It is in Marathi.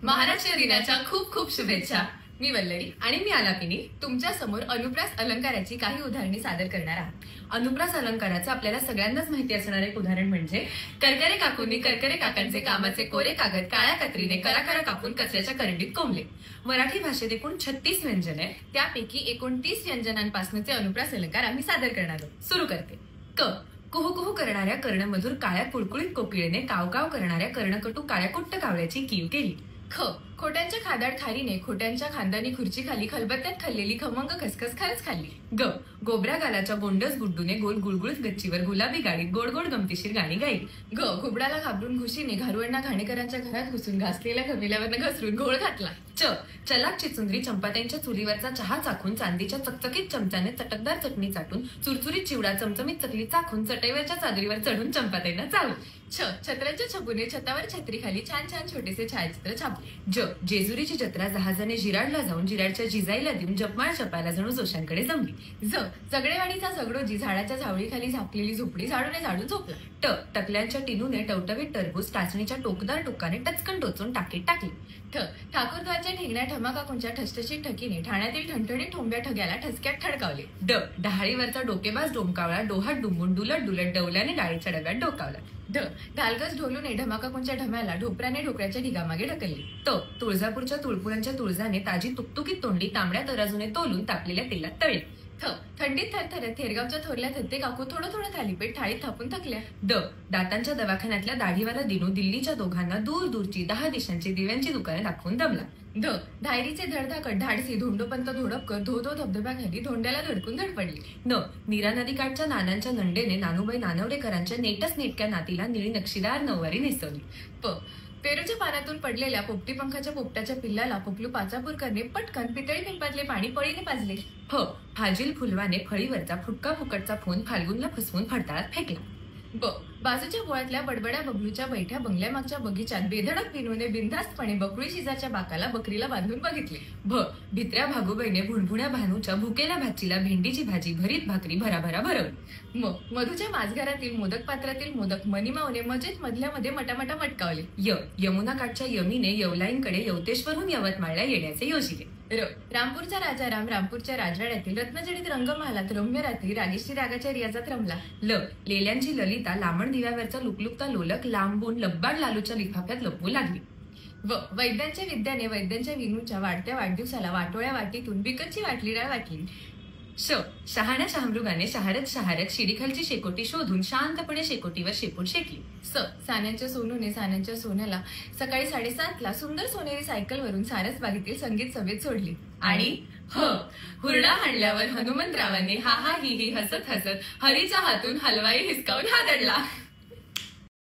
महाराष्ट्र दिनाच्या खूप खूप शुभेच्छा। मी वल्लरी आणि मी आलापिनी तुमच्या समोर अनुप्रास अलंकाराची काही उदाहरणे सादर करणार आहोत। अनुप्रास अलंकाराचं आपल्याला सगळ्यांनाच माहिती असणारं एक उदाहरण म्हणजे करकरे काकूंनी करकरे काकांचे कामाचे कोरे कागद काळ्या कत्रीने कराकरा कापून कचऱ्याच्या करंडीत कोंबले। मराठी भाषेत एकूण 36 व्यंजने, त्यापैकी 29 व्यंजनांपासूनचे अनुप्रास अलंकार आम्ही सादर करणार आहोत। सुरू करते। क कुहू करणाऱ्या कर्णमधुर काळ्या कुळकुळीत कोकिळेने कावकाव करणाऱ्या कर्णकटू काळ्याकुट्ट कावळ्याची कीव केली। ख खोट्यांच्या खादाड खारीने खोट्यांच्या खांदानी खुर्ची खाली खलबत्त्यात खाल्लेली खमंग खसखस खरंच खाल्ली। ग गोबऱ्या गालाच्या गोंडस गुड्डूने गोल गुळगुळीत गच्चीवर गुलाबी गाडीत गोड गोड गमतीशीर गाणी गायली। ग घुबडाला घाबरून घुशीने घारुअण्णा घाणेकरांच्या घरात घुसून घासलेल्या घमिल्यावरनं घसरून घोळ घातला। च चलाक चिचुंद्री चंपात्यांच्या चुलीवरचा चहा चाखून चांदीच्या चकचकीत चमच्याने चटकदार चटणी चाटून चुरचुरीत चिवडा चमचमीत चकली चाखून चटईवरच्या चादरीवर चढून चंपात्यांना चालू। छ छत्र्याच्या छबूने छतावर छत्री खाली छान छान छोटेसे छायाचित्र छापले। ज जेजुरीची जत्रा जहाजाने जिराडला जाऊन जिराडच्या जिजाईला देऊन जपमाळ जपायला जणू जोशांकडे जमली। ज जगडेवाडीचा जगडोजी झाडाच्या झावळीखाली झापलेली झोपडी झाडूने झाडून झोपला। ट टकल्यांच्या टिनूने टवटवीत टरबूज टाचणीच्या टोकदार टोकाने टचकन टोचून टाकीत टाकली। ठ ठाकूरद्वारच्या ठेंगण्या ठमाकाकुंच्या ठसठशीत ठकीने ठाण्यातील ठणठणीत ठोंब्या ठग्याला ठसक्यात ठडकावले। ड डहाळीवरचा डोकेबाज डोमकावळा डोहात डुंबून डुलत डुलत डवल्याने डाळीच्या डब्यात डोकावला। ढ ढालगज ढोलूने ढमाकाकुंच्या ढम्याला ढोपऱ्याने ढोकऱ्याच्या ढिगामागे ढकलली। त तुळजापूरच्या तुळपुरांच्या तुळजाने ताजी तुकतुकीत तोंडी तांबड्या तराजूने तोलून तापलेल्या तेलात तळली। थ थंडीत थरथरत थेरगावच्या थोरल्या थत्ते काकू थोडं थोडं थालीपीठ थाळीत थापून थकल्या। ड दातांच्या दवाखान्यातल्या दाढीवाला दिनू दिल्लीच्या दोघांना दूर दूरची 10 दिशांची दिव्यांची दुकाने दाखवून दमला। ध धायरीचे धडधाकट धाडसी धोंडोपंत धोडपकर धो धो धबधब्याखाली धोंड्याला धडकून धडपडली। न नीरा नदीकाठच्या नानांच्या नंडेने नानूबाई नानवरेकरांच्या नेटस नेटक्या नातीला निळी नक्षीदार नऊवारी नेसवली। प पेरूच्या पानातून पडलेल्या पोपटी पंखाच्या पोपटाच्या पिल्लाला पोपलू पाचापूरकरने पटकन पितळी पिंपातले पाणी पळीने पाजले। फ फाजील फुलवाने फळीवरचा फुटका फुकटचा फोन फाल्गुनला फसवून फडताळात फेकला। ब बाजूच्या बोळातल्या बडबड्या बबलूच्या बैठ्या बंगल्यामागच्या बगीचात बेधडक विनूने बिनधास्तपणे बकुळी शिजाच्या बाकाला बकरीला बांधून बघितले। भ भित्र्या भागूबाईने भुणभुण्या भानूच्या भुकेल्या भाचीला भेंडीची भाजी भरीत भाकरी भराभरा भरवली। म मधूच्या माझघरातील मोदक पात्रातील मोदक मनीमावने मजेत मधल्या मध्ये मटामटा मटकावले। य यमुना काठच्या यमीने यवलाईंकडे यवतेश्वरहून यवतमाळला येण्याचे योजिले। र रामपूरचा राजा राम रामपूरच्या राजवाड्यातील रत्नजडित रंगमहालात रम्य रात्री रागेश्री रागाच्या रियाजात रमला। ल लेल्यांची ललिता लांबण दिव्यावरचा लुकलुकता लोलक लांबून लब्बाड लालूच्या लिफाफ्यात लपवू लागली। व वैद्यांच्या विद्याने वैद्यांच्या विनूच्या वाढत्या वाढदिवसाला वाटोळ्या वाटीतून बिकटची वाटली डाळ वाटली। श शहाण्या शहामृगाने शहारत शिडीखालची शेकोटी शोधून शांतपणे शेकोटीवर शेपूट शेकली। स सान्यांच्या सोनूने सान्यांच्या सोन्याला सकाळी 7:30ला सुंदर सोनेरी सायकलवरून सारस बागेतील संगीत सभेत सोडली। आणि ह हुरडा हाणल्यावर हनुमंतरावांनी हा हा ही हसत हसत हरीच्या हातून हलवाई हिसकावून हादडला।